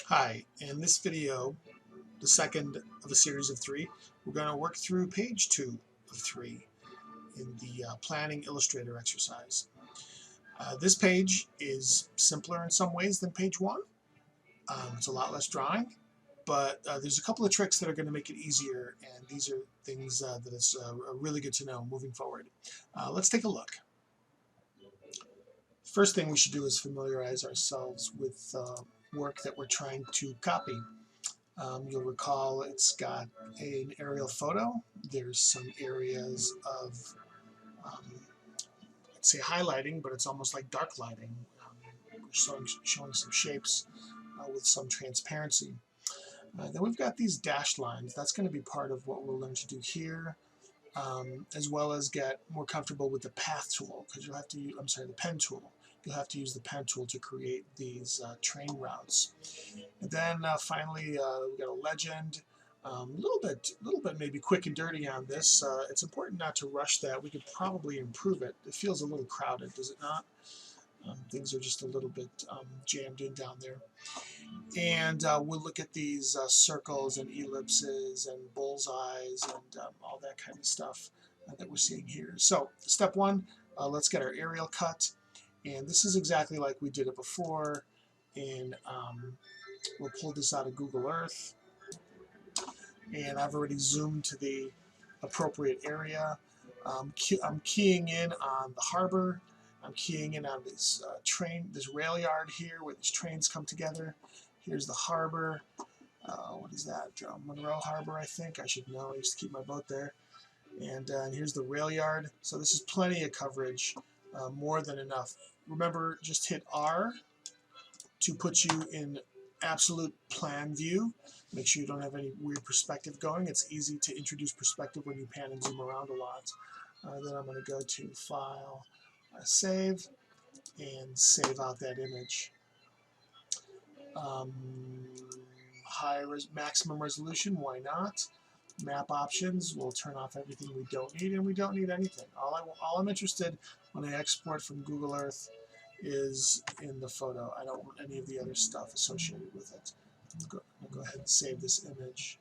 Hi, in this video, the second of a series of three, we're going to work through page 2 of 3 in the planning Illustrator exercise. This page is simpler in some ways than page 1. It's a lot less drawing, but there's a couple of tricks that are going to make it easier, and these are things that it's really good to know moving forward. Let's take a look. First thing we should do is familiarize ourselves with work that we're trying to copy. You'll recall it's got an aerial photo. There's some areas of, let's say highlighting, but it's almost like dark lighting. We're showing some shapes with some transparency. Then we've got these dashed lines. That's going to be part of what we'll learn to do here, as well as get more comfortable with the path tool, because you'll have to use, the pen tool. You'll have to use the pen tool to create these train routes. And then finally, we've got a legend. A little bit maybe quick and dirty on this. It's important not to rush that. We could probably improve it. It feels a little crowded, does it not? Things are just a little bit jammed in down there. And we'll look at these circles and ellipses and bullseyes and all that kind of stuff that we're seeing here. So step one, let's get our aerial cut. And this is exactly like we did it before. And we'll pull this out of Google Earth. And I've already zoomed to the appropriate area. I'm keying in on the harbor. I'm keying in on this this rail yard here where these trains come together. Here's the harbor. What is that? Monroe Harbor, I think. I should know. I used to keep my boat there. And here's the rail yard. So this is plenty of coverage, more than enough. Remember, just hit R to put you in absolute plan view. Make sure you don't have any weird perspective going. It's easy to introduce perspective when you pan and zoom around a lot. Then I'm going to go to File, Save, and save out that image. Maximum resolution, why not? Map options, we'll turn off everything we don't need, and we don't need anything. All I'm interested when I export from Google Earth is in the photo. I don't want any of the other stuff associated with it. I'll go ahead and save this image.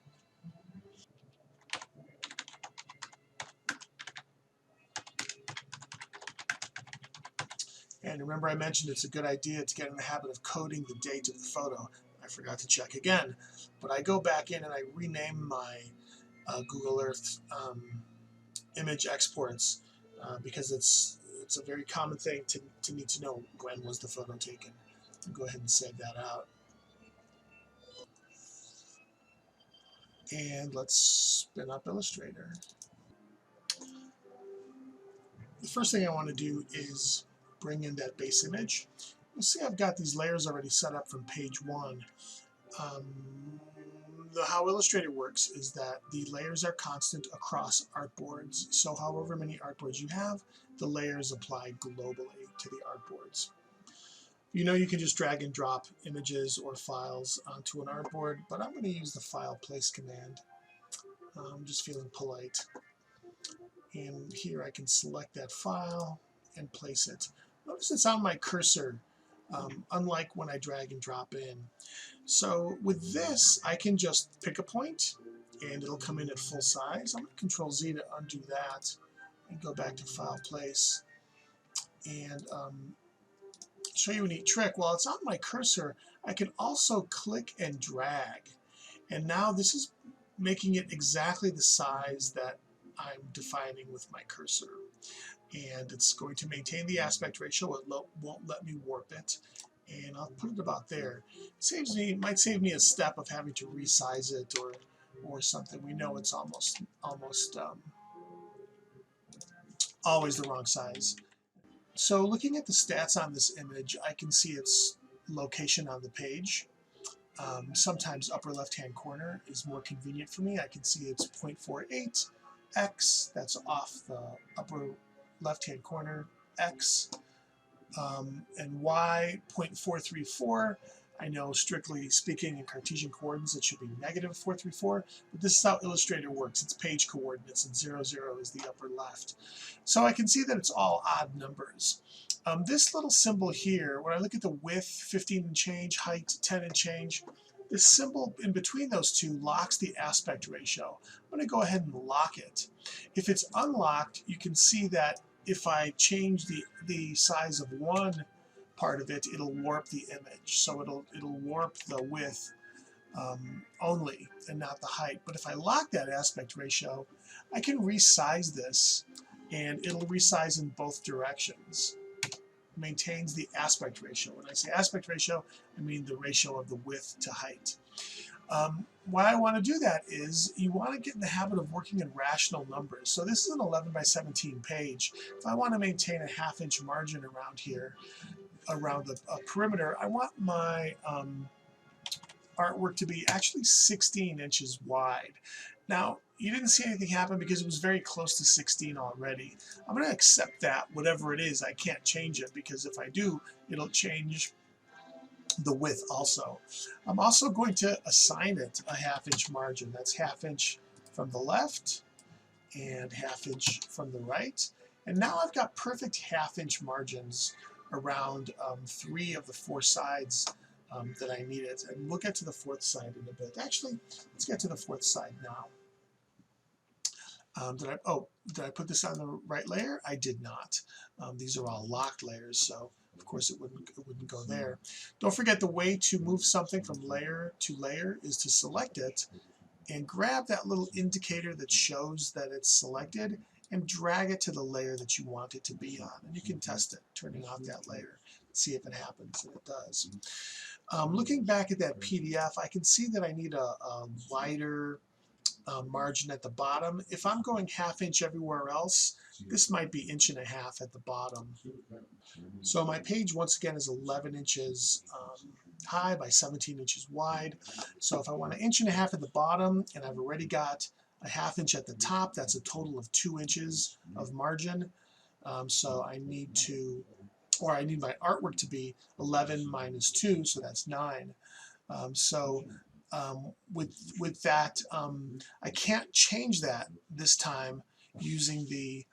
And remember I mentioned it's a good idea to get in the habit of coding the date of the photo. I forgot to check again. But I go back in and I rename my Google Earth image exports because it's a very common thing to need to know when was the photo taken. I'll go ahead and save that out. And let's spin up Illustrator. The first thing I want to do is bring in that base image. You'll see I've got these layers already set up from page 1. How Illustrator works is that the layers are constant across artboards. So however many artboards you have, the layers apply globally to the artboards. You know, you can just drag and drop images or files onto an artboard, but I'm going to use the file place command. I'm just feeling polite. And here I can select that file and place it. Notice it's on my cursor, unlike when I drag and drop in. So with this, I can just pick a point and it'll come in at full size. I'm going to Control Z to undo that and go back to File Place and show you a neat trick. While it's on my cursor, I can also click and drag. And now this is making it exactly the size that I'm defining with my cursor. And it's going to maintain the aspect ratio. It won't let me warp it. And I'll put it about there. It might save me a step of having to resize it or something. We know it's almost always the wrong size. So looking at the stats on this image, I can see its location on the page. Sometimes upper left-hand corner is more convenient for me. I can see it's 0.48 X. That's off the upper left-hand corner X. And Y 0.434. I know strictly speaking in Cartesian coordinates it should be negative 434, but this is how Illustrator works. It's page coordinates and 0, 0 is the upper left. So I can see that it's all odd numbers. This little symbol here, when I look at the width, 15 and change, height, 10 and change, This symbol in between those two locks the aspect ratio. I'm going to go ahead and lock it. If it's unlocked, you can see that if I change the size of one part of it, it'll warp the image. So it'll warp the width only and not the height. But if I lock that aspect ratio, I can resize this and it'll resize in both directions. Maintains the aspect ratio. When I say aspect ratio, I mean the ratio of the width to height. Why I want to do that is you want to get in the habit of working in rational numbers. So this is an 11 by 17 page. If I want to maintain a ½ inch margin around here, around the perimeter, I want my artwork to be actually 16 inches wide. Now, you didn't see anything happen because it was very close to 16 already. I'm going to accept that, whatever it is. I can't change it because if I do, it'll change the width also. I'm also going to assign it a ½ inch margin. That's ½ inch from the left and ½ inch from the right. And now I've got perfect ½ inch margins around 3 of the 4 sides that I needed. And we'll get to the 4th side in a bit. Actually, let's get to the 4th side now. Did I put this on the right layer? I did not. These are all locked layers, so of course it wouldn't go there. Don't forget, the way to move something from layer to layer is to select it and grab that little indicator that shows that it's selected and drag it to the layer that you want it to be on. And you can test it, turning off that layer, see if it happens, and it does. Looking back at that PDF, I can see that I need a wider margin at the bottom. If I'm going ½ inch everywhere else, this might be 1.5 inches at the bottom. So my page once again is 11 inches high by 17 inches wide. So if I want 1.5 inches at the bottom and I've already got a ½ inch at the top, that's a total of 2 inches of margin. So I need my artwork to be 11 minus 2, so that's 9. With that, I can't change that this time using the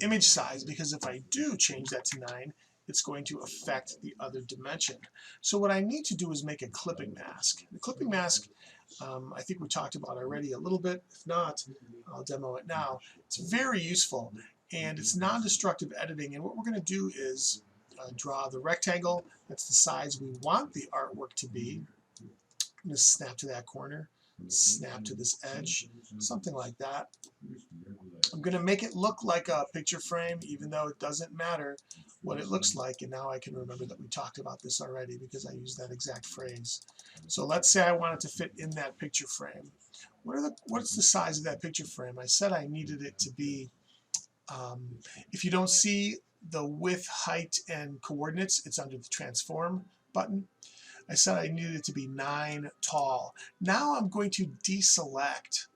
image size, because if I do change that to 9, it's going to affect the other dimension. So what I need to do is make a clipping mask. The clipping mask, I think we talked about already a little bit. If not, I'll demo it now. It's very useful, and it's non-destructive editing. And what we're going to do is draw the rectangle. That's the size we want the artwork to be. I'm going to snap to that corner, snap to this edge, something like that. I'm going to make it look like a picture frame, even though it doesn't matter what it looks like. And now I can remember that we talked about this already because I used that exact phrase. So let's say I want it to fit in that picture frame. What's the size of that picture frame? I said I needed it to be, if you don't see the width, height, and coordinates, it's under the transform button. I said I needed it to be 9 tall. Now I'm going to deselect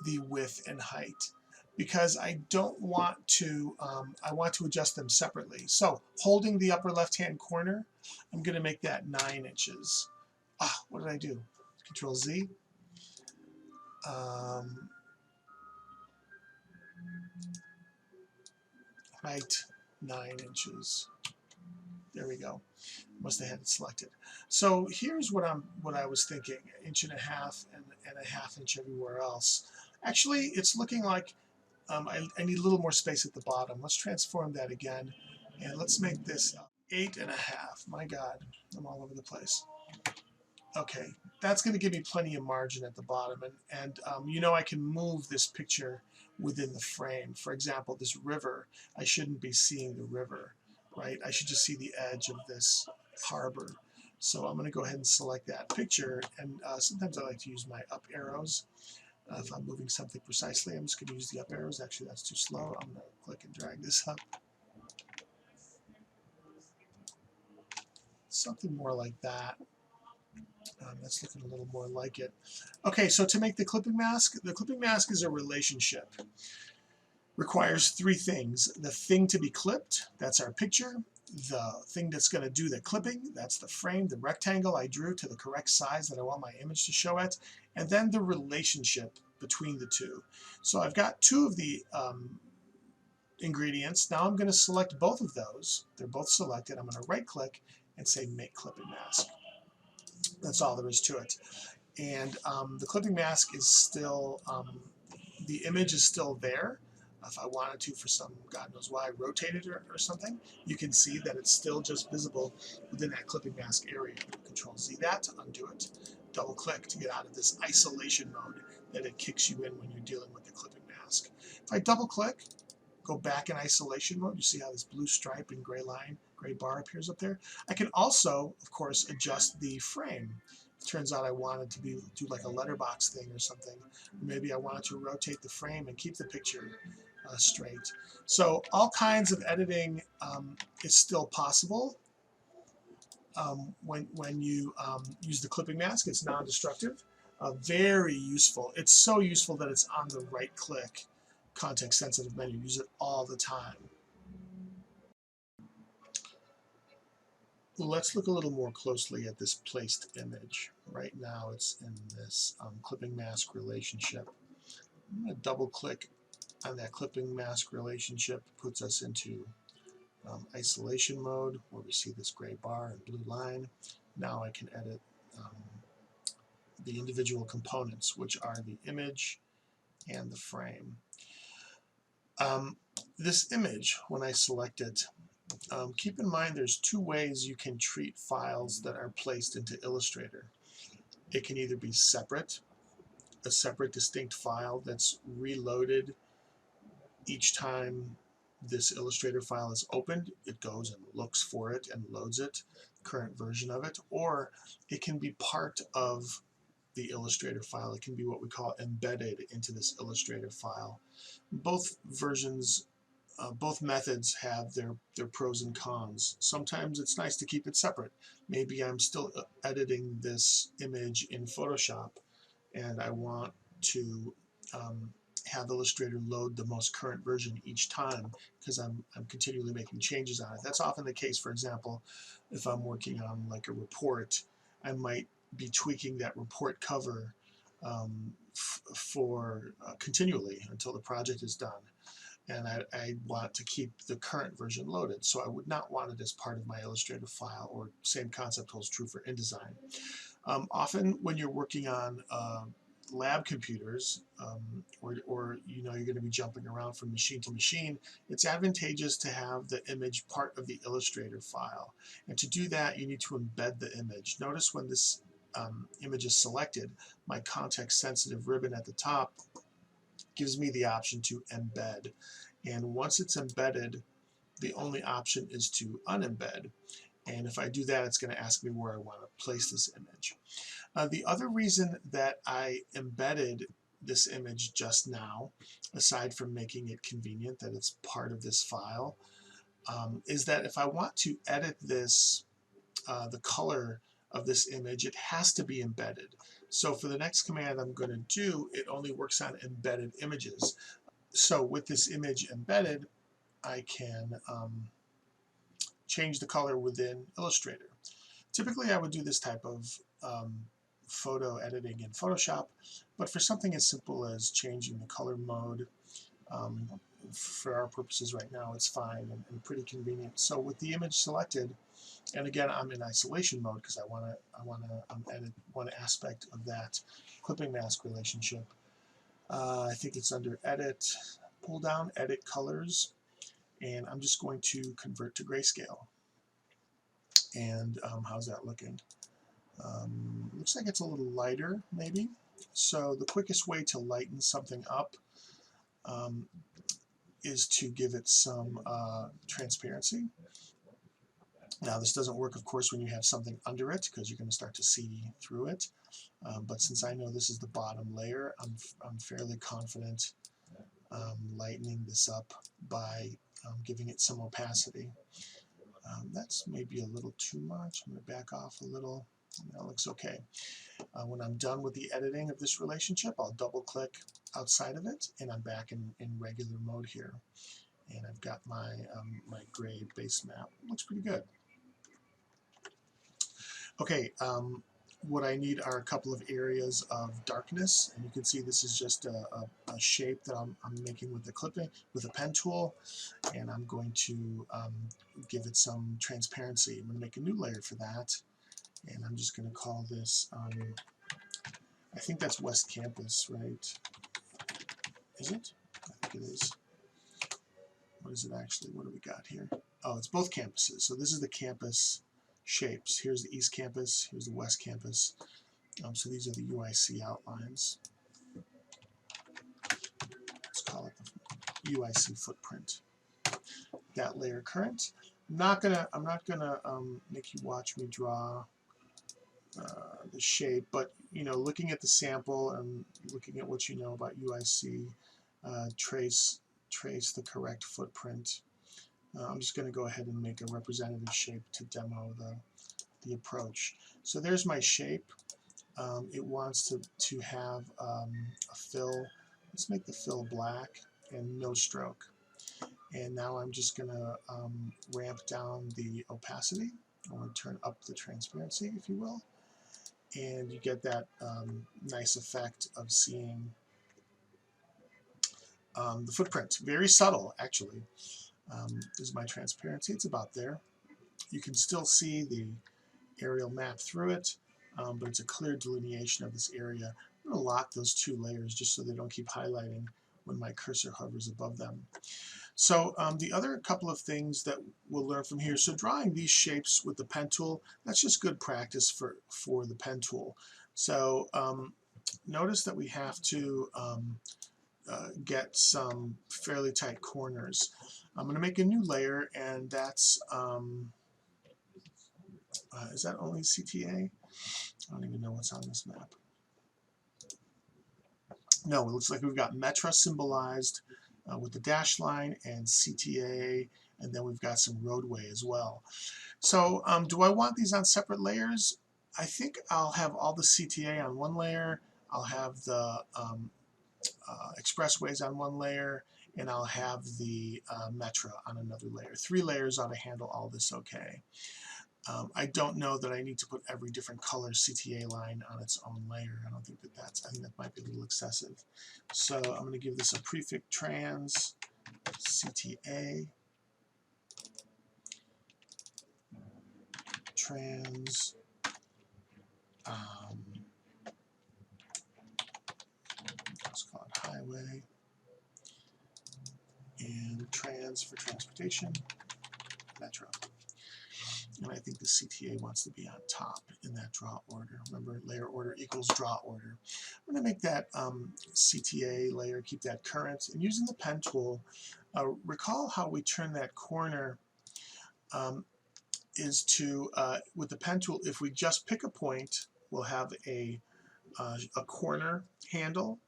the width and height because I don't want to, I want to adjust them separately. So holding the upper left-hand corner, I'm going to make that 9 inches. What did I do? Control Z. Height 9 inches. There we go. Must have had it selected. So here's what I was thinking: 1.5 inches and a ½ inch everywhere else. Actually, it's looking like I need a little more space at the bottom. Let's transform that again, and let's make this 8.5. My God, I'm all over the place. Okay, that's going to give me plenty of margin at the bottom, and I can move this picture within the frame. For example, this river, I shouldn't be seeing the river, right? I should just see the edge of this harbor. So I'm going to go ahead and select that picture, and sometimes I like to use my up arrows. If I'm moving something precisely, I'm just going to use the up arrows. Actually, that's too slow. I'm going to click and drag this up. Something more like that. That's looking a little more like it. Okay, so to make the clipping mask is a relationship. Requires 3 things. The thing to be clipped, that's our picture. The thing that's going to do the clipping, that's the frame, the rectangle I drew to the correct size that I want my image to show at, and then the relationship between the two. So I've got 2 of the ingredients. Now I'm going to select both of those. They're both selected. I'm going to right click and say make clipping mask. That's all there is to it. And the clipping mask is still, the image is still there. If I wanted to, for some God knows why, rotate it or something, you can see that it's still just visible within that clipping mask area. Control Z that to undo it. Double click to get out of this isolation mode that it kicks you in when you're dealing with the clipping mask. If I double click, go back in isolation mode, you see how this blue stripe and gray line, gray bar appears up there. I can also, of course, adjust the frame. It turns out I wanted to do like a letterbox thing or something. Maybe I wanted to rotate the frame and keep the picture straight. So all kinds of editing is still possible when you use the clipping mask. It's non-destructive. Very useful. It's so useful that it's on the right click context sensitive menu. Use it all the time. Let's look a little more closely at this placed image. Right now it's in this clipping mask relationship. I'm going to double click on that clipping mask relationship. It puts us into isolation mode where we see this gray bar and blue line. Now I can edit the individual components, which are the image and the frame. This image, when I select it, keep in mind there's two ways you can treat files that are placed into Illustrator. It can either be separate, a separate distinct file that's reloaded each time this Illustrator file is opened. It goes and looks for it and loads it, current version of it, or it can be part of the Illustrator file. It can be what we call embedded into this Illustrator file. Both versions, both methods have their pros and cons. Sometimes it's nice to keep it separate. Maybe I'm still editing this image in Photoshop and I want to have Illustrator load the most current version each time because I'm continually making changes on it. That's often the case, for example, if I'm working on like a report, I might be tweaking that report cover for continually until the project is done. And I want to keep the current version loaded, so I would not want it as part of my Illustrator file, or same concept holds true for InDesign. Often when you're working on lab computers, or you know you're going to be jumping around from machine to machine, it's advantageous to have the image part of the Illustrator file. And to do that, you need to embed the image. Notice when this image is selected, my context-sensitive ribbon at the top gives me the option to embed. And once it's embedded, the only option is to unembed. And if I do that, it's going to ask me where I want to place this image. The other reason that I embedded this image just now, aside from making it convenient that it's part of this file, is that if I want to edit this, the color of this image, it has to be embedded. So for the next command I'm going to do, it only works on embedded images. So with this image embedded, I can change the color within Illustrator. Typically I would do this type of photo editing in Photoshop, but for something as simple as changing the color mode, for our purposes right now it's fine and pretty convenient. So with the image selected, and again I'm in isolation mode because I want to edit one aspect of that clipping mask relationship. I think it's under Edit, pull down, Edit Colors, and I'm just going to convert to grayscale. And how's that looking? Looks like it's a little lighter, maybe. So the quickest way to lighten something up is to give it some transparency. Now this doesn't work, of course, when you have something under it, because you're going to start to see through it. But since I know this is the bottom layer, I'm fairly confident lightening this up by giving it some opacity. That's maybe a little too much. I'm going to back off a little. That looks okay. When I'm done with the editing of this relationship, I'll double click outside of it and I'm back in regular mode here. And I've got my, my gray base map. Looks pretty good. Okay, what I need are a couple of areas of darkness, and you can see this is just a shape that I'm making with the clipping with a pen tool, and I'm going to give it some transparency. I'm going to make a new layer for that, and I'm just going to call this I think that's West Campus, right? Is it? I think it is. What is it actually? What do we got here? Oh, it's both campuses. So this is the campus shapes. Here's the East Campus, here's the West Campus. So these are the UIC outlines. Let's call it the UIC footprint. That layer current. I'm not gonna make you watch me draw the shape, but looking at the sample and looking at what you know about UIC, trace the correct footprint. I'm just going to go ahead and make a representative shape to demo the approach. So there's my shape. It wants to have a fill. Let's make the fill black and no stroke. And now I'm just going to ramp down the opacity. I want to turn up the transparency, if you will. And you get that nice effect of seeing the footprint. Very subtle, actually. This is my transparency. It's about there. You can still see the aerial map through it, but it's a clear delineation of this area. I'm going to lock those two layers just so they don't keep highlighting when my cursor hovers above them. So the other couple of things that we'll learn from here, so drawing these shapes with the pen tool, that's just good practice for the pen tool. So notice that we have to get some fairly tight corners. I'm going to make a new layer, and that's is that only CTA? I don't even know what's on this map. No, it looks like we've got Metra symbolized with the dash line and CTA, and then we've got some roadway as well. So do I want these on separate layers? I think I'll have all the CTA on one layer, I'll have the expressways on one layer, and I'll have the Metra on another layer. 3 layers ought to handle all this okay. I don't know that I need to put every different color CTA line on its own layer. I don't think I think that might be a little excessive. So I'm going to give this a prefix trans CTA trans let's call it highway, and trans for transportation, Metro. And I think the CTA wants to be on top in that draw order. Remember, layer order equals draw order. I'm going to make that CTA layer, keep that current, and using the pen tool, recall how we turn that corner is to, with the pen tool, if we just pick a point, we'll have a corner handle.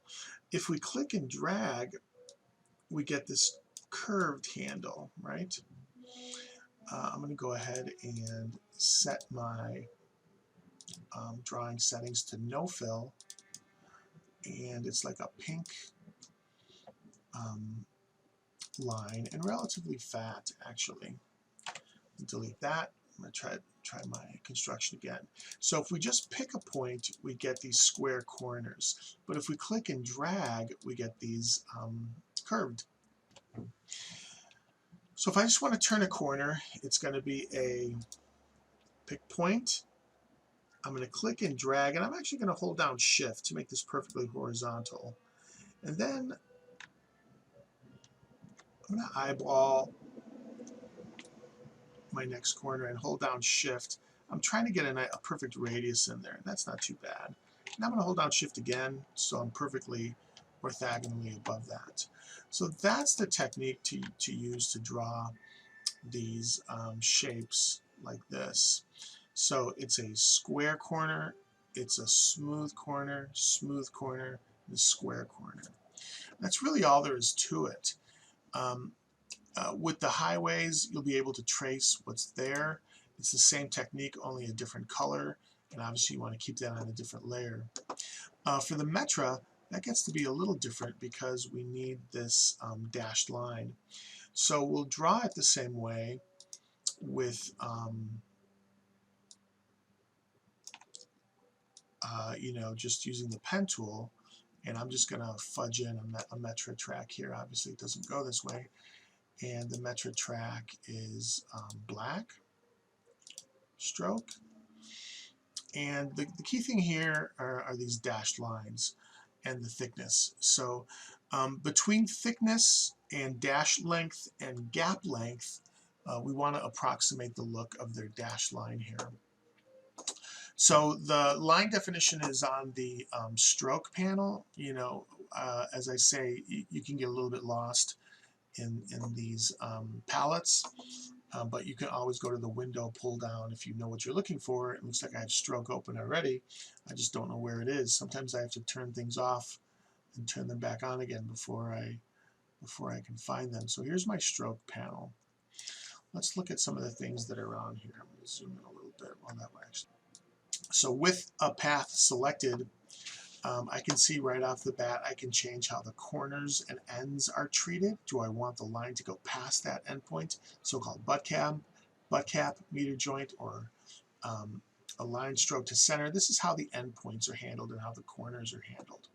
If we click and drag, we get this curved handle, right? I'm going to go ahead and set my drawing settings to no fill, and it's like a pink line and relatively fat actually. Delete that. I'm going to try my construction again. So if we just pick a point, we get these square corners, but if we click and drag, we get these curved. So if I just want to turn a corner, it's going to be a pick point. I'm going to click and drag, and I'm actually going to hold down Shift to make this perfectly horizontal. And then I'm going to eyeball my next corner and hold down Shift. I'm trying to get a perfect radius in there, and that's not too bad. Now I'm going to hold down Shift again, so I'm perfectly orthogonally above that. So that's the technique to use to draw these shapes like this. So it's a square corner, it's a smooth corner, and a square corner. That's really all there is to it. With the highways, you'll be able to trace what's there. It's the same technique, only a different color, and obviously you want to keep that on a different layer. For the Metra, that gets to be a little different because we need this dashed line. So we'll draw it the same way with you know, just using the pen tool, and I'm just going to fudge in a Metra track here. Obviously, it doesn't go this way, and the Metra track is black stroke. And the key thing here are these dashed lines and the thickness. So between thickness and dash length and gap length, we want to approximate the look of their dash line here. So the line definition is on the stroke panel. You know, as I say, you can get a little bit lost in these palettes. But you can always go to the window pull down if you know what you're looking for. It looks like I have stroke open already. I just don't know where it is. Sometimes I have to turn things off and turn them back on again before I can find them. So here's my stroke panel. Let's look at some of the things that are on here. I'm going to zoom in a little bit while that works. So with a path selected, I can see right off the bat I can change how the corners and ends are treated. Do I want the line to go past that endpoint, so-called butt cap, meter joint, or a line stroke to center? This is how the endpoints are handled and how the corners are handled.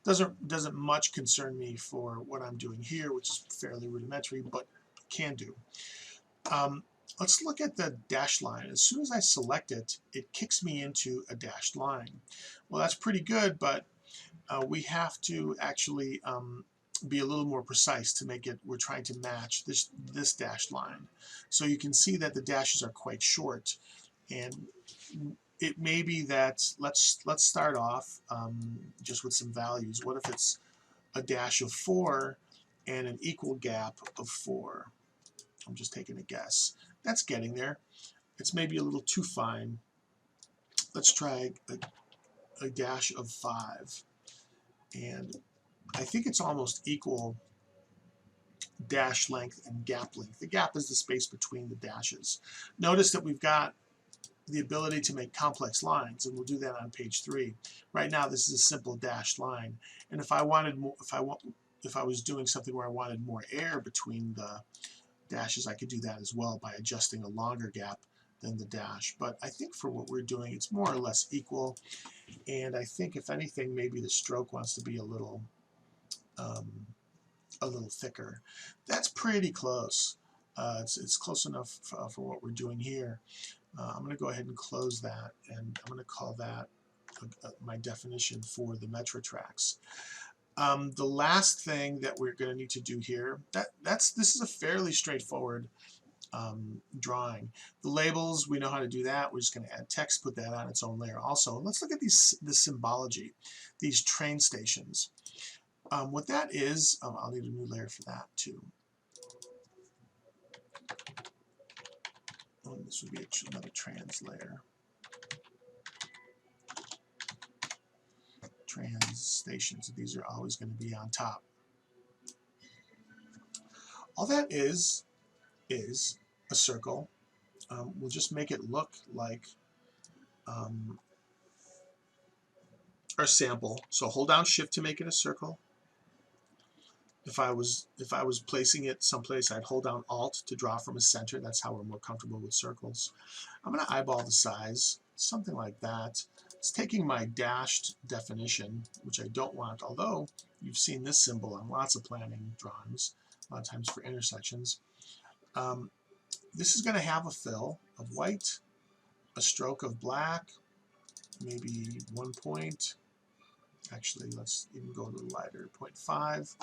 Doesn't much concern me for what I'm doing here, which is fairly rudimentary, but can do. Let's look at the dash line. As soon as I select it, it kicks me into a dashed line. Well, that's pretty good, but we have to actually be a little more precise to make it. We're trying to match this dashed line. So you can see that the dashes are quite short, and it may be that let's start off just with some values. What if it's a dash of 4 and an equal gap of 4? I'm just taking a guess. That's getting there. It's maybe a little too fine. Let's try a dash of 5. And I think it's almost equal dash length and gap length. The gap is the space between the dashes. Notice that we've got the ability to make complex lines, and we'll do that on page 3. Right now, this is a simple dashed line. And if I wanted more, if I was doing something where I wanted more air between the dashes, I could do that as well by adjusting a longer gap than the dash. But I think for what we're doing, it's more or less equal. And I think if anything, maybe the stroke wants to be a little thicker. That's pretty close. It's close enough for what we're doing here. I'm going to go ahead and close that, and I'm going to call that my definition for the Metra tracks. The last thing that we're going to need to do here, this is a fairly straightforward drawing. The labels, we know how to do that. We're just going to add text, put that on its own layer. Also, let's look at the symbology, these train stations. What that is, I'll need a new layer for that too. Oh, this would be another trans layer. Trans stations, these are always going to be on top. All that is a circle. We'll just make it look like our sample. So hold down Shift to make it a circle. If I was placing it someplace, I'd hold down Alt to draw from a center. That's how we're more comfortable with circles. I'm going to eyeball the size, something like that. It's taking my dashed definition, which I don't want, although you've seen this symbol on lots of planning drawings, a lot of times for intersections. This is going to have a fill of white, a stroke of black, maybe 1 point. Actually, let's even go a little lighter, 0.5.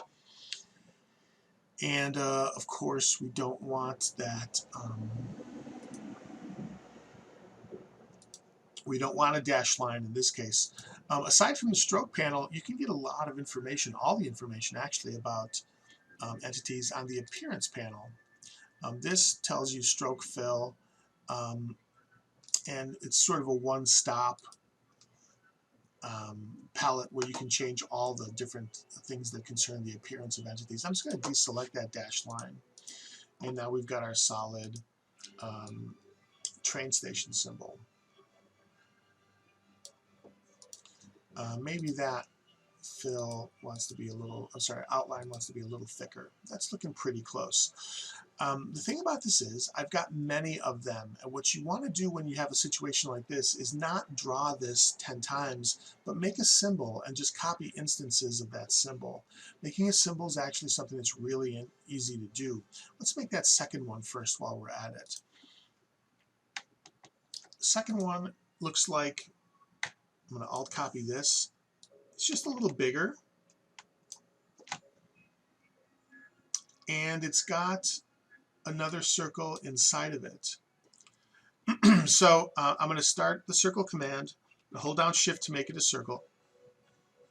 And of course, we don't want that. We don't want a dash line in this case. Aside from the stroke panel, you can get a lot of information, all the information actually, about entities on the appearance panel. This tells you stroke fill, and it's sort of a one-stop palette where you can change all the different things that concern the appearance of entities. I'm just going to deselect that dashed line, and now we've got our solid train station symbol. Maybe that fill wants to be a little, I'm sorry, outline wants to be a little thicker. That's looking pretty close. The thing about this is I've got many of them, and what you want to do when you have a situation like this is not draw this 10 times, but make a symbol and just copy instances of that symbol. Making a symbol is actually something that's really easy to do. Let's make that second one first while we're at it. The second one looks like, I'm going to alt copy this. It's just a little bigger, and it's got another circle inside of it. So I'm going to start the circle command, hold down shift to make it a circle,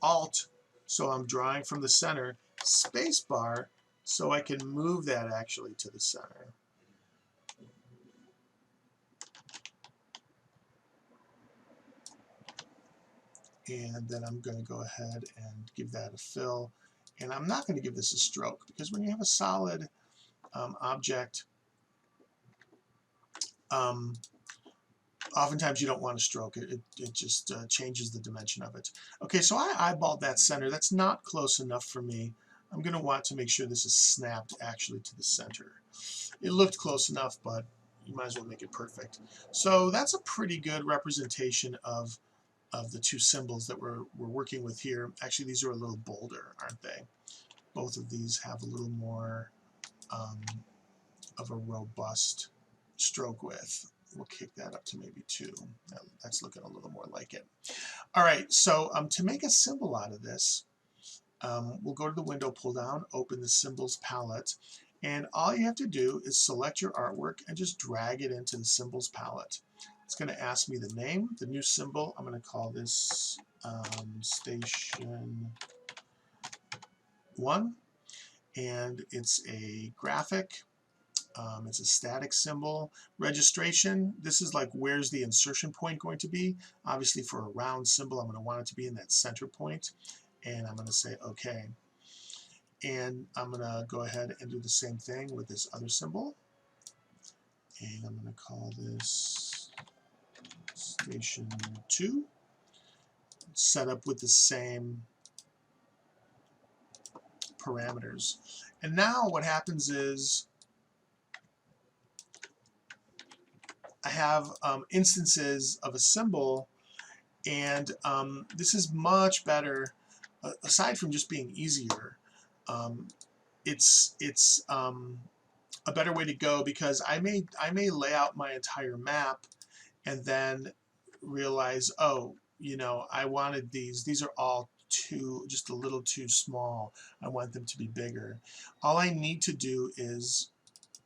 alt, so I'm drawing from the center, space bar, so I can move that actually to the center. And then I'm going to go ahead and give that a fill. And I'm not going to give this a stroke, because when you have a solid object, oftentimes you don't want to stroke it. It just changes the dimension of it. Okay, so I eyeballed that center. That's not close enough for me. I'm going to want to make sure this is snapped actually to the center. It looked close enough, but you might as well make it perfect. So that's a pretty good representation of the two symbols that we're working with here. Actually, these are a little bolder, aren't they? Both of these have a little more of a robust stroke width. We'll kick that up to maybe 2. That's looking a little more like it. All right, so to make a symbol out of this, we'll go to the window, pull down, open the symbols palette, and all you have to do is select your artwork and just drag it into the symbols palette. It's going to ask me the name, the new symbol. I'm going to call this Station 1, and it's a graphic. It's a static symbol. Registration, this is like, where's the insertion point going to be? Obviously for a round symbol, I'm going to want it to be in that center point, and I'm going to say OK. And I'm going to go ahead and do the same thing with this other symbol, and I'm going to call this Station 2, set up with the same parameters. And now what happens is I have instances of a symbol, and this is much better. Aside from just being easier, it's a better way to go, because I may lay out my entire map and then realize, oh, you know, I wanted these are all just a little too small. I want them to be bigger. All I need to do is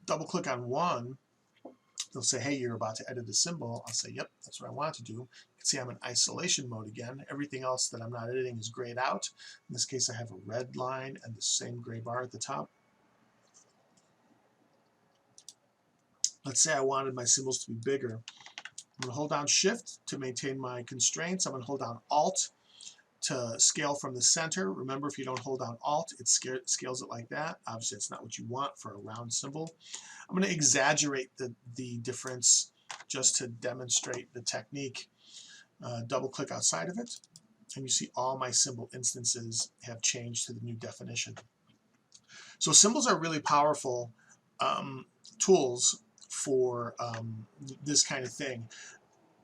double click on one. They'll say, hey, you're about to edit a symbol. I'll say, yep, that's what I want to do. You can see I'm in isolation mode again. Everything else that I'm not editing is grayed out. In this case, I have a red line and the same gray bar at the top. Let's say I wanted my symbols to be bigger. I'm going to hold down Shift to maintain my constraints. I'm going to hold down Alt to scale from the center. Remember, if you don't hold down Alt, it scales it like that. Obviously, it's not what you want for a round symbol. I'm going to exaggerate the difference just to demonstrate the technique. Double click outside of it, and you see all my symbol instances have changed to the new definition. So symbols are really powerful tools for this kind of thing.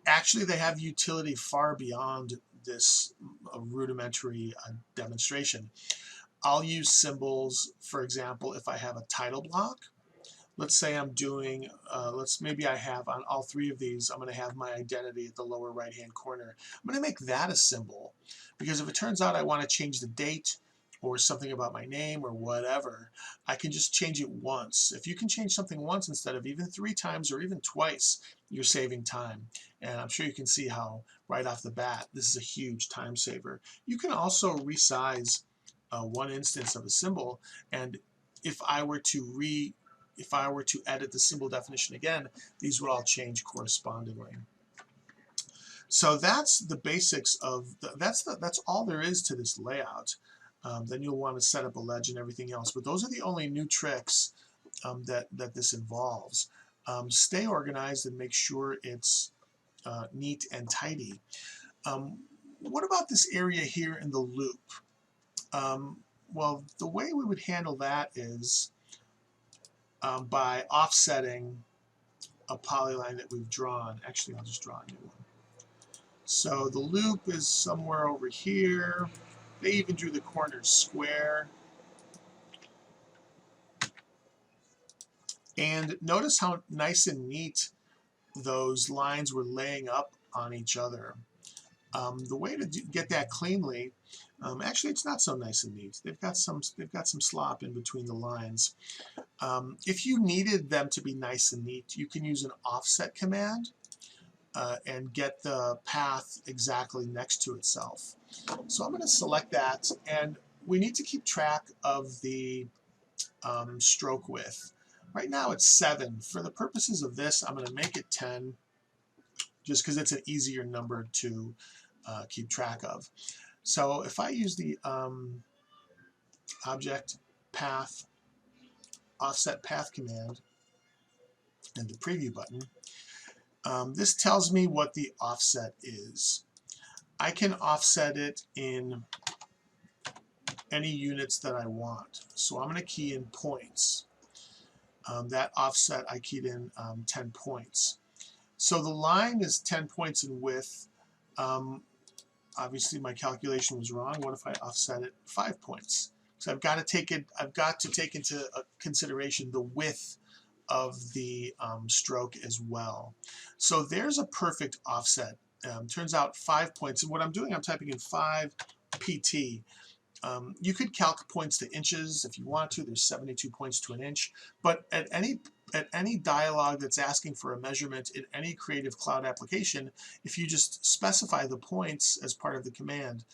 Actually, they have utility far beyond this rudimentary demonstration. I'll use symbols, for example, if I have a title block. Let's say I'm doing, maybe I have on all 3 of these, I'm going to have my identity at the lower right hand corner. I'm going to make that a symbol, because if it turns out I want to change the date or something about my name or whatever, I can just change it once. If you can change something once instead of even 3 times or even twice, you're saving time. And I'm sure you can see how right off the bat this is a huge time saver. You can also resize one instance of a symbol, and if I were to edit the symbol definition again, these would all change correspondingly. So that's the basics of that's all there is to this layout. Then you'll want to set up a ledge and everything else, but those are the only new tricks that this involves. Stay organized and make sure it's neat and tidy. What about this area here in the loop? Well, the way we would handle that is by offsetting a polyline that we've drawn. Actually, I'll just draw a new one. So the loop is somewhere over here. They even drew the corners square. And notice how nice and neat those lines were laying up on each other. The way to get that cleanly, actually it's not so nice and neat. They've got some slop in between the lines. If you needed them to be nice and neat, you can use an offset command and get the path exactly next to itself. So I'm going to select that, and we need to keep track of the stroke width. Right now it's 7. For the purposes of this, I'm going to make it 10, just because it's an easier number to keep track of. So if I use the object path offset path command and the preview button, this tells me what the offset is. I can offset it in any units that I want. So I'm going to key in points. That offset I keyed in 10 points. So the line is 10 points in width. Obviously my calculation was wrong. What if I offset it 5 points? So I've got to take into consideration the width of the stroke as well. So there's a perfect offset. Turns out 5 points. And what I'm doing, I'm typing in 5 PT. You could calc points to inches if you want to. There's 72 points to an inch. But at any dialog that's asking for a measurement in any Creative Cloud application, if you just specify the points as part of the command,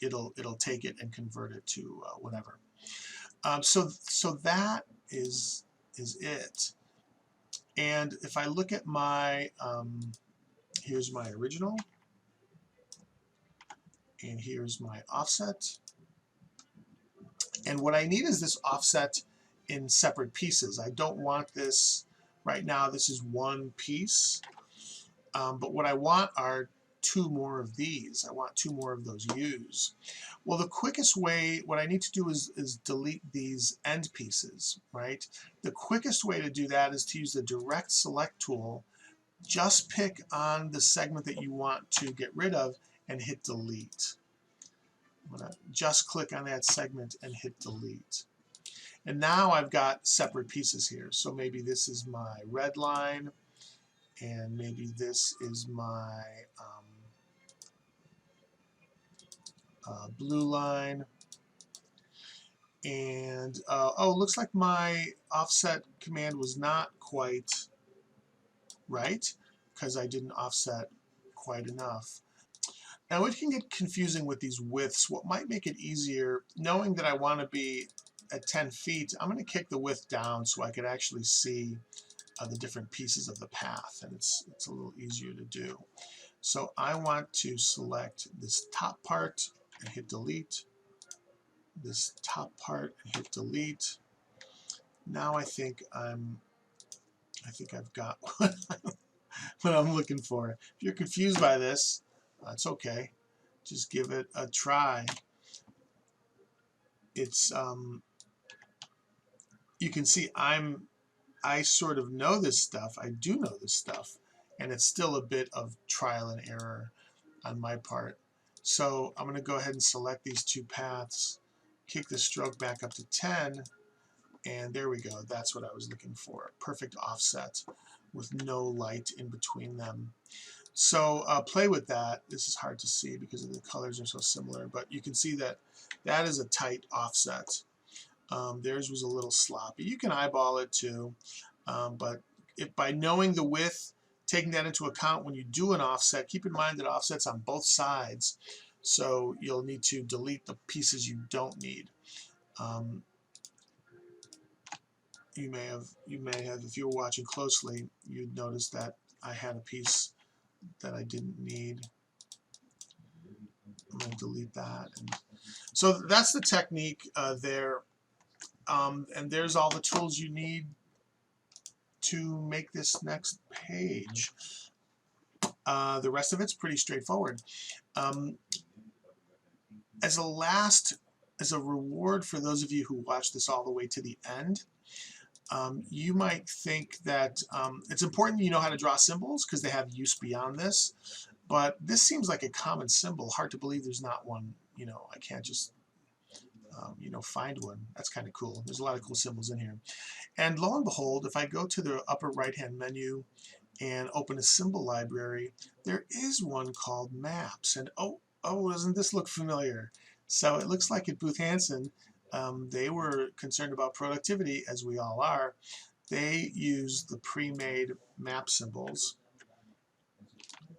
it'll take it and convert it to whatever. So that is it. And if I look at my here's my original, and here's my offset. And what I need is this offset in separate pieces. I don't want this right now. This is one piece. But what I want are 2 more of these. I want 2 more of those U's. Well, the quickest way, what I need to do is delete these end pieces, right? The quickest way to do that is to use the direct select tool. Just pick on the segment that you want to get rid of and hit delete. I'm going to just click on that segment and hit delete. And now I've got separate pieces here. So maybe this is my red line, and maybe this is my blue line. And oh, looks like my offset command was not quite right because I didn't offset quite enough. Now it can get confusing with these widths. What might make it easier, knowing that I want to be at 10 feet, I'm going to kick the width down so I could actually see the different pieces of the path, and it's a little easier to do. So I want to select this top part and hit delete, this top part and hit delete. Now I think I've got what I'm looking for. If you're confused by this, it's okay. Just give it a try. It's you can see I sort of know this stuff. I do know this stuff, and it's still a bit of trial and error on my part. So I'm going to go ahead and select these 2 paths, kick the stroke back up to 10, and there we go. That's what I was looking for. Perfect offset with no light in between them. So play with that. This is hard to see because the colors are so similar, but you can see that that is a tight offset. Theirs was a little sloppy. You can eyeball it too, but if by knowing the width, taking that into account when you do an offset, keep in mind that offset's on both sides, so you'll need to delete the pieces you don't need. You may have, if you were watching closely, you'd notice that I had a piece that I didn't need. I'm going to delete that. And so that's the technique there. And there's all the tools you need to make this next page. The rest of it's pretty straightforward. As a reward for those of you who watched this all the way to the end, You might think that it's important you know how to draw symbols because they have use beyond this, but this seems like a common symbol. Hard to believe there's not one. I can't just find one. That's kind of cool. There's a lot of cool symbols in here. And lo and behold, if I go to the upper right hand menu and open a symbol library, there is one called maps. And oh, doesn't this look familiar? So it looks like at Booth Hansen, they were concerned about productivity, as we all are. They use the pre-made map symbols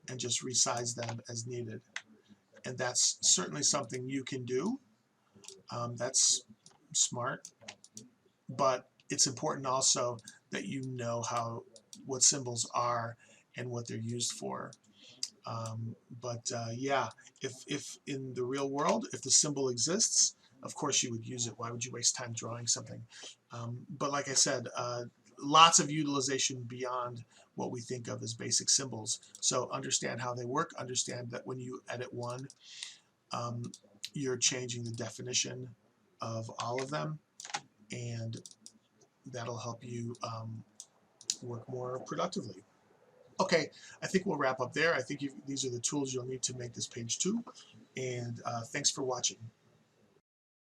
and just resize them as needed. And that's certainly something you can do. That's smart, but it's important also that you know what symbols are and what they're used for. Yeah, if in the real world, if the symbol exists, of course you would use it. Why would you waste time drawing something? But like I said, lots of utilization beyond what we think of as basic symbols. So understand how they work. Understand that when you edit one, you're changing the definition of all of them, and that'll help you work more productively. Okay, I think we'll wrap up there. I think these are the tools you'll need to make this page 2, and thanks for watching.